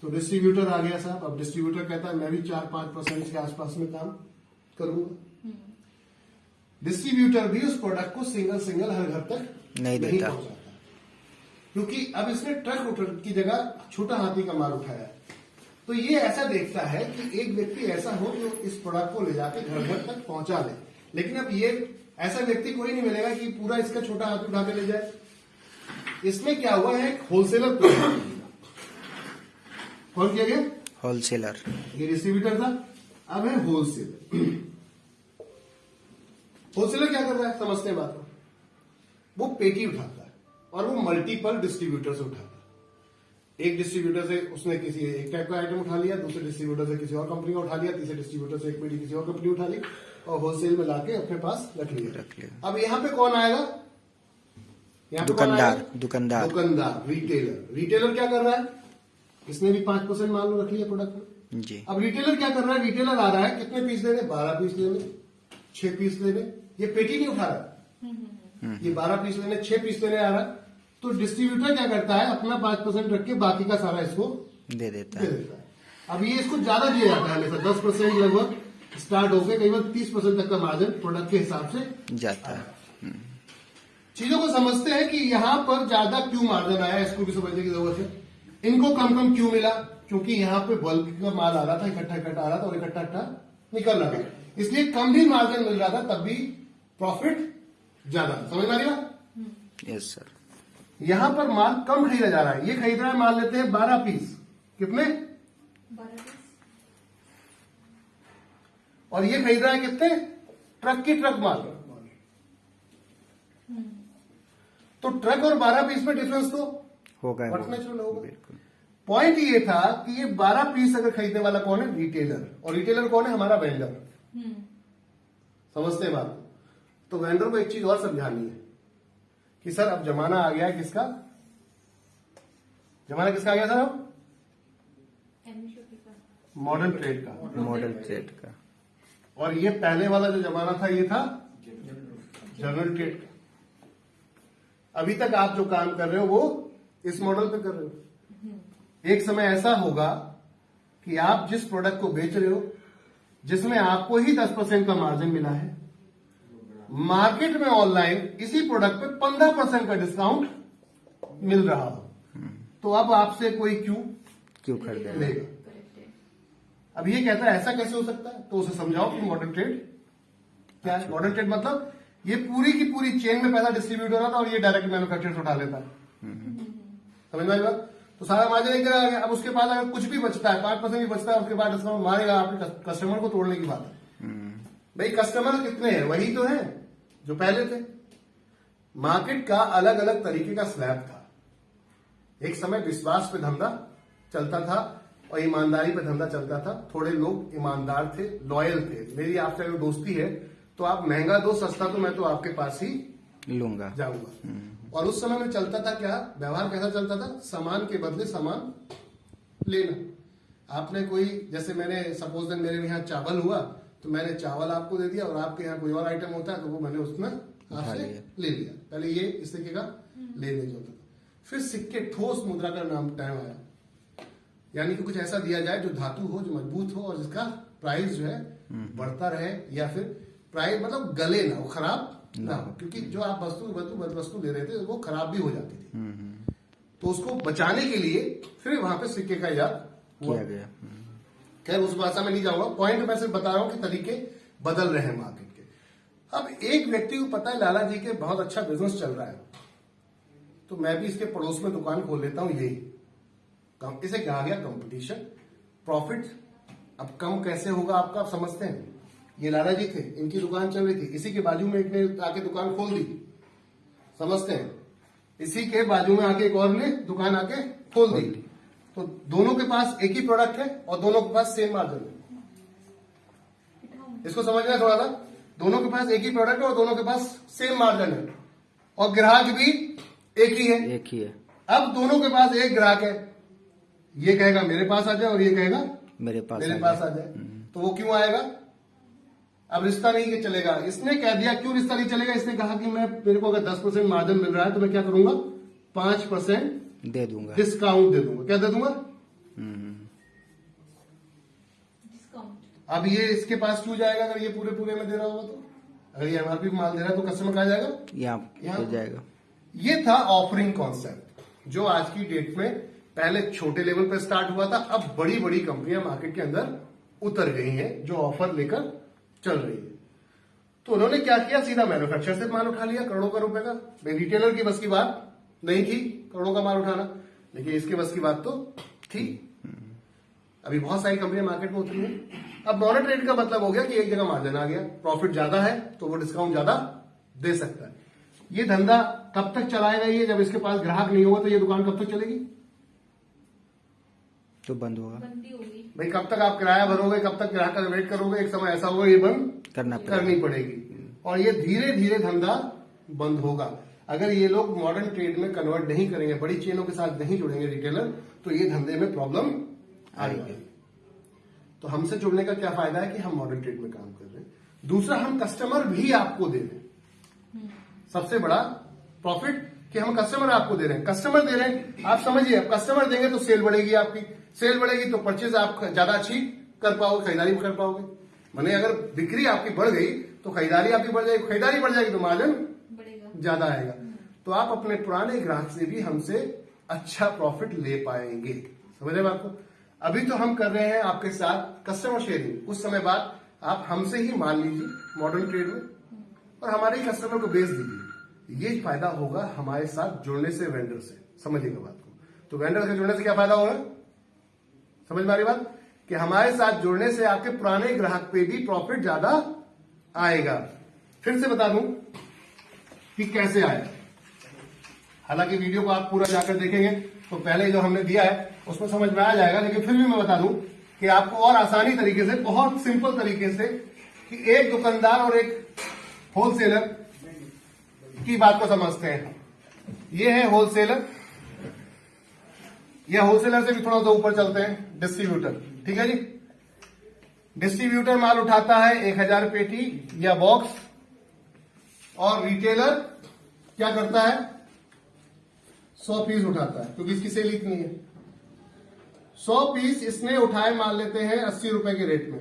तो डिस्ट्रीब्यूटर आ गया साहब। अब डिस्ट्रीब्यूटर कहता है मैं भी 4-5% के आसपास में काम करूंगा। डिस्ट्रीब्यूटर भी उस प्रोडक्ट को सिंगल हर घर तक नहीं पहुंचाता, क्योंकि अब इसने ट्रक की जगह छोटा हाथी का माल उठाया है। तो ये ऐसा देखता है कि एक व्यक्ति ऐसा हो जो इस प्रोडक्ट को ले जाके घर घर तक पहुंचा दे। लेकिन अब ये ऐसा व्यक्ति कोई नहीं मिलेगा कि पूरा इसका छोटा हाथ उठा के ले जाए। इसमें क्या हुआ है, एक होलसेलर कौन किया गया, होलसेलर। ये डिस्ट्रीब्यूटर था, अब है होलसेलर। होलसेलर क्या कर रहा है, समझते हैं बात को। वो पेटी उठाता है और वो मल्टीपल डिस्ट्रीब्यूटर से उठाता है। एक डिस्ट्रीब्यूटर से उसने किसी एक टाइप का आइटम उठा लिया, दूसरे डिस्ट्रीब्यूटर से किसी और कंपनी का उठा लिया, तीसरे डिस्ट्रीब्यूटर से एक पेटी किसी और कंपनी उठा ली और होलसेल में लाके अपने पास रख लिया। अब यहाँ पे कौन आएगा, यहाँ पे दुकानदार। दुकानदार, रिटेलर क्या कर रहा है, इसने भी 5% माल लो रख लिया प्रोडक्ट में जी। अब रिटेलर क्या कर रहा है, रिटेलर आ रहा है कितने पीस लेने, 12 पीस लेने, 6 पीस लेने। ये पेटी नहीं उठा रहा, ये 12 पीस लेने, 6 पीस लेने आ रहा है। तो डिस्ट्रीब्यूटर क्या करता है, अपना 5% रख के बाकी का सारा इसको दे देता है। अब ये इसको ज्यादा दिया जाता है, हमेशा 10% लगभग स्टार्ट होकर कई बार 30% तक का मार्जिन प्रोडक्ट के हिसाब से जाता है। चीजों को समझते हैं कि यहाँ पर ज्यादा क्यों मार्जिन आया, इसको भी समझने की जरूरत है। इनको कम कम क्यों मिला, क्योंकि यहाँ पे बल्क का माल आ रहा था, इकट्ठा आ रहा था और इकट्ठा निकल रहा था, इसलिए कम भी मार्जिन मिल रहा था, तब भी प्रॉफिट ज्यादा। समझ में आ रही बात? Yes sir. यहां पर माल कम खरीदा जा रहा है, ये खरीद रहा है, मान लेते हैं 12 पीस, कितने, 12 पीस। और ये खरीद रहा है कितने, ट्रक की ट्रक माल। तो ट्रक और 12 पीस में डिफरेंस तो होगा, नेचुरल होगा। बिल्कुल। पॉइंट ये था कि ये 12 पीस अगर खरीदने वाला कौन है, रिटेलर, और रिटेलर कौन है, हमारा वेंडर। समझते हैं बात? तो वेंडर को एक चीज और समझानी है कि सर अब जमाना आ गया है किसका, जमाना किसका आ गया सर, अब मॉडर्न ट्रेड का, मॉडल ट्रेड का। और ये पहले वाला जो जमाना था ये था जनरल ट्रेड का। अभी तक आप जो काम कर रहे हो वो इस मॉडल पे कर रहे हो। एक समय ऐसा होगा कि आप जिस प्रोडक्ट को बेच रहे हो, जिसमें आपको ही 10% का मार्जिन मिला है, मार्केट में ऑनलाइन इसी प्रोडक्ट पे 15% का डिस्काउंट मिल रहा हो, तो अब आपसे कोई क्यों खरीदेगा, लेगा। अब ये कहता है ऐसा कैसे हो सकता है, तो उसे समझाओ कि मॉडर्न ट्रेड क्या है। मॉडर्न ट्रेड मतलब ये पूरी की पूरी चेन में पैसा डिस्ट्रीब्यूट हो रहा था और ये डायरेक्ट मैन्युफैक्चर से उठा लेता है। समझ में आई बात? तो सारा मार्जिन एक जगह आ गया। अब उसके बाद अगर कुछ भी बचता है, 5% भी बचता है, उसके बाद डिस्काउंट मारेगा, आपके कस्टमर को तोड़ने की बात है। भाई कस्टमर कितने हैं, वही तो है जो पहले थे। मार्केट का अलग अलग तरीके का स्लैब था। एक समय विश्वास पे धंधा चलता था और ईमानदारी पे धंधा चलता था। थोड़े लोग ईमानदार थे, लॉयल थे। मेरी आपसे अगर दोस्ती है तो आप महंगा दो, सस्ता तो मैं तो आपके पास ही लूंगा, जाऊंगा। और उस समय में चलता था क्या, व्यवहार कैसा चलता था, सामान के बदले सामान लेना। आपने कोई, जैसे मैंने सपोज देन मेरे यहाँ चावल हुआ तो मैंने चावल आपको दे दिया, और आपके यहाँ कोई और आइटम होता है तो वो मैंने उसमें आपसे ले लिया। पहले ये इस तरीके का लेन देन होता था। फिर सिक्के, ठोस मुद्रा का नाम टाइम आया, यानी कि कुछ ऐसा दिया जाए जो धातु हो, जो मजबूत हो और जिसका प्राइस जो है बढ़ता रहे, या फिर प्राइस मतलब गले ना, वो खराब ना हो, क्योंकि जो आप वस्तु ले रहे थे वो खराब भी हो जाती थी। तो उसको बचाने के लिए फिर वहां पे सिक्के का इजाद किया गया। खैर उस भाषा में नहीं जाऊंगा, पॉइंट मैं सिर्फ बता रहा हूं कि तरीके बदल रहे हैं मार्केट के। अब एक व्यक्ति को पता है लाला जी के बहुत अच्छा बिजनेस चल रहा है, तो मैं भी इसके पड़ोस में दुकान खोल लेता हूं। यही इसे कहा गया कंपटीशन। प्रॉफिट अब कम कैसे होगा आपका, आप समझते हैं। ये लाला जी थे, इनकी दुकान चल रही थी, इसी के बाजू में एक ने आके दुकान खोल दी, समझते हैं। इसी के बाजू में आके एक और ने दुकान आके खोल दी, तो दोनों के पास एक ही प्रोडक्ट है और दोनों के पास सेम मार्जिन है। इसको समझना है थोड़ा सा। दोनों के पास एक ही प्रोडक्ट है और दोनों के पास सेम मार्जिन है, और ग्राहक भी एक ही है। अब दोनों के पास एक ग्राहक है, ये कहेगा मेरे पास आ जाए और ये कहेगा मेरे पास आ जाए। तो वो क्यों आएगा, अब रिश्ता नहीं चलेगा। इसने कह दिया, क्यों रिश्ता नहीं चलेगा, इसने कहा कि मेरे को अगर 10% मार्जिन मिल रहा है तो मैं क्या करूंगा, 5% दे दूंगा, डिस्काउंट दे दूंगा। क्या दे दूंगा, डिस्काउंट। अब ये इसके पास क्यों जाएगा, अगर ये पूरे में दे रहा होगा तो। अगर ये एमआरपी माल दे रहा है तो कस्टमर कहाँ जाएगा, यहाँ जाएगा। ये था ऑफरिंग कॉन्सेप्ट, जो आज की डेट में पहले छोटे लेवल पर स्टार्ट हुआ था, अब बड़ी बड़ी कंपनियां मार्केट के अंदर उतर गई हैं जो ऑफर लेकर चल रही है। तो उन्होंने क्या किया, सीधा मैन्युफैक्चरर से माल उठा लिया करोड़ों का रुपए का। भाई रिटेलर की बस की बात नहीं थी करोड़ों का माल उठाना, लेकिन इसके बस की बात तो थी। अभी बहुत सारी कंपनियां मार्केट में उतरी हैं। अब मॉडर्न ट्रेड का मतलब हो गया कि एक जगह मार्जिन आ गया, प्रॉफिट ज्यादा है तो वो डिस्काउंट ज्यादा दे सकता है। ये धंधा कब तक चलाएगा ये, जब इसके पास ग्राहक नहीं होगा तो ये दुकान कब तक चलेगी? तो बंद होगा। बंदी होगी। भाई कब तक आप किराया भरोगे, कब तक ग्राहक का वेट करोगे? एक समय ऐसा होगा ये बंद करनी पड़ेगी और ये धीरे धीरे धंधा बंद होगा। अगर ये लोग मॉडर्न ट्रेड में कन्वर्ट नहीं करेंगे, बड़ी चेनों के साथ नहीं जुड़ेंगे रिटेलर, तो ये धंधे में प्रॉब्लम आएगी। तो हमसे जुड़ने का क्या फायदा है कि हम मॉडर्न ट्रेड में काम कर रहे हैं। दूसरा, हम कस्टमर भी आपको दे रहे हैं। सबसे बड़ा प्रॉफिट कि हम कस्टमर आपको दे रहे हैं। कस्टमर दे रहे हैं, आप समझिए, अब कस्टमर देंगे तो सेल बढ़ेगी आपकी, सेल बढ़ेगी तो परचेज आप ज्यादा अच्छी कर पाओगे, खरीदारी कर पाओगे। माने अगर बिक्री आपकी बढ़ गई तो खरीदारी आपकी बढ़ जाएगी, खरीदारी बढ़ जाएगी तो मार्जिन बढ़ेगा, ज्यादा आएगा। तो आप अपने पुराने ग्राहक से भी हमसे अच्छा प्रॉफिट ले पाएंगे। समझ रहे बात को? अभी तो हम कर रहे हैं आपके साथ कस्टमर शेयरिंग, कुछ समय बाद आप हमसे ही मान लीजिए मॉडर्न ट्रेड में और हमारे ही कस्टमर को बेच दीजिए। ये फायदा होगा हमारे साथ जुड़ने से, वेंडर से। समझिएगा बात को। तो वेंडर से जुड़ने से क्या फायदा होगा, समझ में आ रही बात? कि हमारे साथ जुड़ने से आपके पुराने ग्राहक पे भी प्रॉफिट ज्यादा आएगा। फिर से बता दूं कि कैसे आएगा। हालांकि वीडियो को आप पूरा जाकर देखेंगे तो पहले जो हमने दिया है उसमें समझ में आ जाएगा, लेकिन फिर भी मैं बता दूं कि आपको और आसानी तरीके से, बहुत सिंपल तरीके से, कि एक दुकानदार और एक होलसेलर की बात को समझते हैं। ये है होलसेलर, या होलसेलर से भी थोड़ा सा ऊपर चलते हैं, डिस्ट्रीब्यूटर। ठीक है जी। डिस्ट्रीब्यूटर माल उठाता है 1000 पेटी या बॉक्स, और रिटेलर क्या करता है, 100 पीस उठाता है, क्योंकि इसकी सेल इतनी है। 100 पीस इसने उठाए, मान लेते हैं 80 रुपए के रेट में।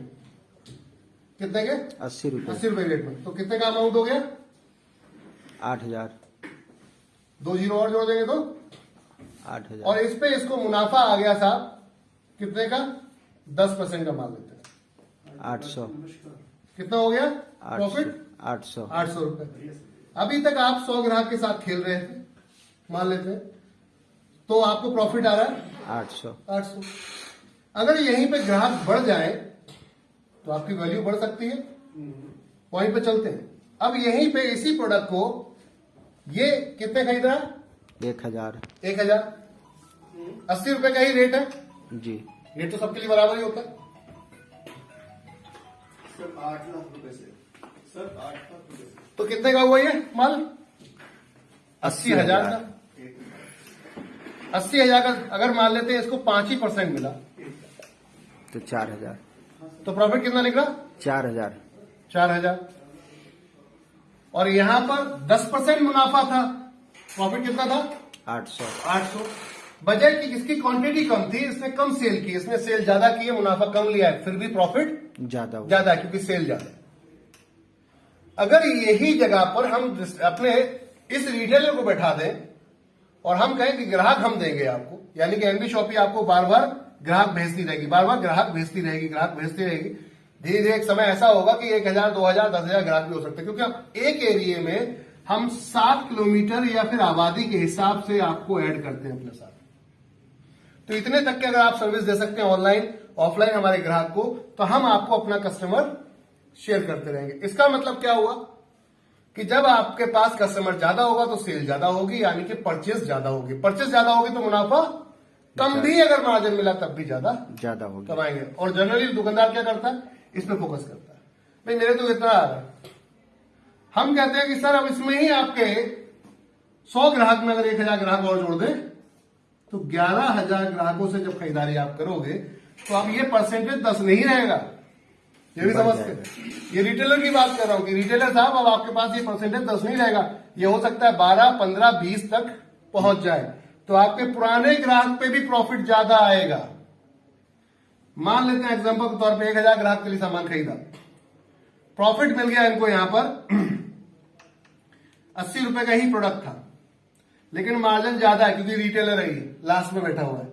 कितने के? 80 रुपए। 80 रुपए के रेट में। तो कितने का अमाउंट हो गया? 8000। 2 जीरो और जोड़ देंगे तो 8000। और इस पे इसको मुनाफा आ गया साहब कितने का? 10% का मान लेते हैं, 800। कितना हो गया प्रॉफिट? 800। 800 रुपए। अभी तक आप 100 ग्राहक के साथ खेल रहे थे, मान लेते हैं, तो आपको प्रॉफिट आ रहा है 800। अगर यहीं पे ग्राहक बढ़ जाए तो आपकी वैल्यू बढ़ सकती है। पॉइंट पे चलते हैं। अब यहीं पे इसी प्रोडक्ट को ये कितने खरीद रहा है? 1000। 1000। 80 रुपए का ही रेट है जी। रेट, तो सबके लिए बराबर ही होता है। सर 8 लाख रुपए से, सर 8 लाख रुपए से। तो कितने का हुआ ये माल? 80,000 का। 80,000 का अगर मान लेते हैं इसको 5% मिला तो 4000। तो प्रॉफिट कितना निकला? 4000। 4000। और यहां पर 10% मुनाफा था, प्रॉफिट कितना था? 800। 800। बजट की इसकी क्वांटिटी कम थी, इसने कम सेल की, इसने सेल ज्यादा की है, मुनाफा कम लिया है, फिर भी प्रॉफिट ज्यादा हुआ। ज्यादा है क्योंकि सेल ज्यादा है। अगर यही जगह पर हम अपने इस रिटेलर को बैठा दें और हम कहें कि ग्राहक हम देंगे आपको, यानी कि एनबी शॉपी आपको बार बार ग्राहक भेजती रहेगी, बार बार ग्राहक भेजती रहेगी, ग्राहक भेजती रहेगी। धीरे धीरे एक समय ऐसा होगा कि 1000, 2000, 10,000 ग्राहक भी हो सकते हैं, क्योंकि अब एक एरिया में हम 7 किलोमीटर या फिर आबादी के हिसाब से आपको ऐड करते हैं अपने साथ। तो इतने तक के अगर आप सर्विस दे सकते हैं ऑनलाइन ऑफलाइन हमारे ग्राहक को, तो हम आपको अपना कस्टमर शेयर करते रहेंगे। इसका मतलब क्या हुआ कि जब आपके पास कस्टमर ज्यादा होगा तो सेल ज्यादा होगी, यानी कि परचेज ज्यादा होगी। परचेज ज्यादा होगी तो मुनाफा कम भी अगर मार्जिन मिला तब भी ज्यादा होगी, कमाएंगे। और जनरली दुकानदार क्या करता है, इस पे फोकस करता है। भाई मेरे तो इतना आ रहा है, हम कहते हैं कि सर अब इसमें ही आपके 100 ग्राहक में अगर 1000 ग्राहक और जोड़ दें तो 11,000 ग्राहकों से जब खरीदारी आप करोगे तो अब ये परसेंटेज 10 नहीं रहेगा। ये भी समझते हैं, ये रिटेलर की बात कर रहा हूं कि रिटेलर साहब अब आपके पास ये परसेंटेज 10 नहीं रहेगा, ये हो सकता है 12, 15, 20 तक पहुंच जाए। तो आपके पुराने ग्राहक पे भी प्रॉफिट ज्यादा आएगा। मान लेते हैं एग्जांपल के तौर पे 1000 ग्राहक के लिए सामान खरीदा, प्रॉफिट मिल गया इनको यहां पर 80 रुपए का ही प्रोडक्ट था, लेकिन मार्जिन ज्यादा है क्योंकि रिटेलर है, लास्ट में बैठा हुआ है।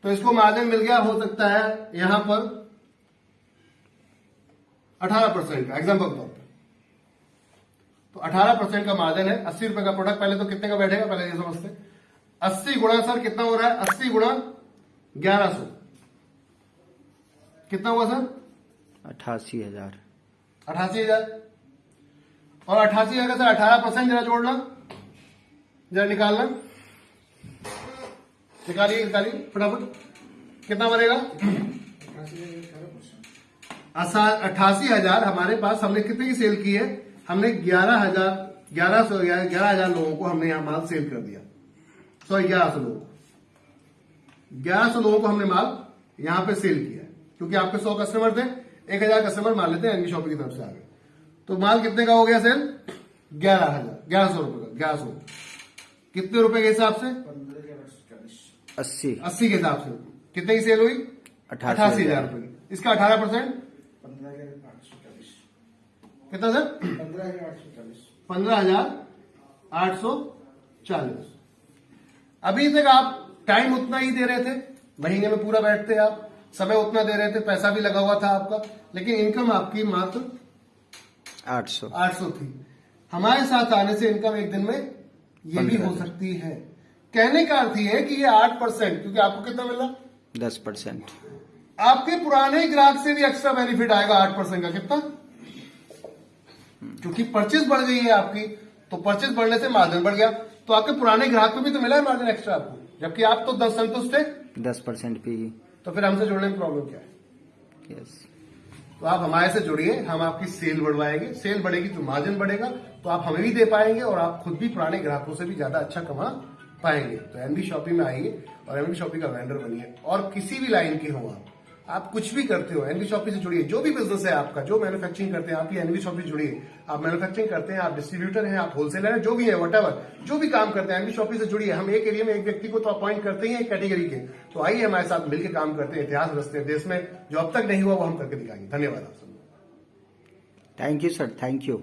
तो इसको मार्जिन मिल गया, हो सकता है यहां पर 18% का, एग्जाम्पल के तौर पर। तो 18% का मार्जिन है, 80 रुपए का प्रोडक्ट। पहले तो कितने का बैठेगा, पहले ये समझते। 80 गुणा सर कितना हो रहा है, 80 गुणा 1100 कितना हुआ सर? 88,000। 88,000। और 88,000 का सर 18% जरा जोड़ना, जरा निकालना, निकालिए फटाफट, कितना बनेगा? 88,000 हमारे पास हमने कितने की सेल की है? हमने 11,000 लोगों को हमने यहां माल सेल कर दिया। सॉरी 1100 लोगों को, 1100 लोगों को हमने माल यहां पे सेल किया है, क्योंकि आपके 100 कस्टमर थे, 1000 कस्टमर मान लेते हैं एनवी शॉपिंग की तरफ से आ गए। तो माल कितने का हो गया सेल? 11,000 रुपए का। 1100 कितने रुपए के हिसाब से? 80 80 के हिसाब से कितने की सेल हुई? 88,000 रुपए की। इसका 18% 15,840। कितना सर? 15,840। अभी तक आप टाइम उतना ही दे रहे थे, महीने में पूरा बैठते आप, समय उतना दे रहे थे, पैसा भी लगा हुआ था आपका, लेकिन इनकम आपकी मात्र 800 थी। हमारे साथ आने से इनकम एक दिन में ये भी हो सकती है। कहने का अर्थ ये है कि ये 8%, क्योंकि आपको कितना मिल रहा? 10%। आपके पुराने ग्राहक से भी एक्स्ट्रा बेनिफिट आएगा 8% का। कितना? क्योंकि परचेज बढ़ गई है आपकी, तो परचेज बढ़ने से मार्जिन बढ़ गया, तो आपके पुराने ग्राहक को भी तो मिला है मार्जिन एक्स्ट्रा आपको, जबकि आप तो 10 संतुष्ट थे, 10% पे ही। तो फिर हमसे जुड़ने में प्रॉब्लम क्या है? यस। तो आप हमारे से जुड़िए, हम आपकी सेल बढ़वाएंगे। सेल बढ़ेगी तो मार्जिन बढ़ेगा, तो आप हमें भी दे पाएंगे और आप खुद भी पुराने ग्राहकों से भी ज्यादा अच्छा कमा पाएंगे। तो एनवी शॉपिंग में आइए और एनवी शॉपिंग का वेंडर बनिए, और किसी भी लाइन के हो आप कुछ भी करते हो, एनवी शॉपिंग से जुड़िए। जो भी बिजनेस है आपका, जो मैन्युफैक्चरिंग करते हैं आप, ये एनवी शॉपिंग से जुड़िए। आप मैन्युफैक्चरिंग करते हैं, आप डिस्ट्रीब्यूटर हैं, आप होलसेलर हैं, जो भी है, वटेवर जो भी काम करते हैं, एनवी शॉपिंग से जुड़िए। हम एक एरिया में एक व्यक्ति को तो अपॉइंट करते ही हैं, एक कैटेगरी के। तो आइए हमारे साथ मिलकर काम करते हैं, इतिहास रचते हैं देश में। जो अब तक नहीं हुआ वो हम करके दिखाएंगे। धन्यवाद आप सबको। Thank you sir, thank you.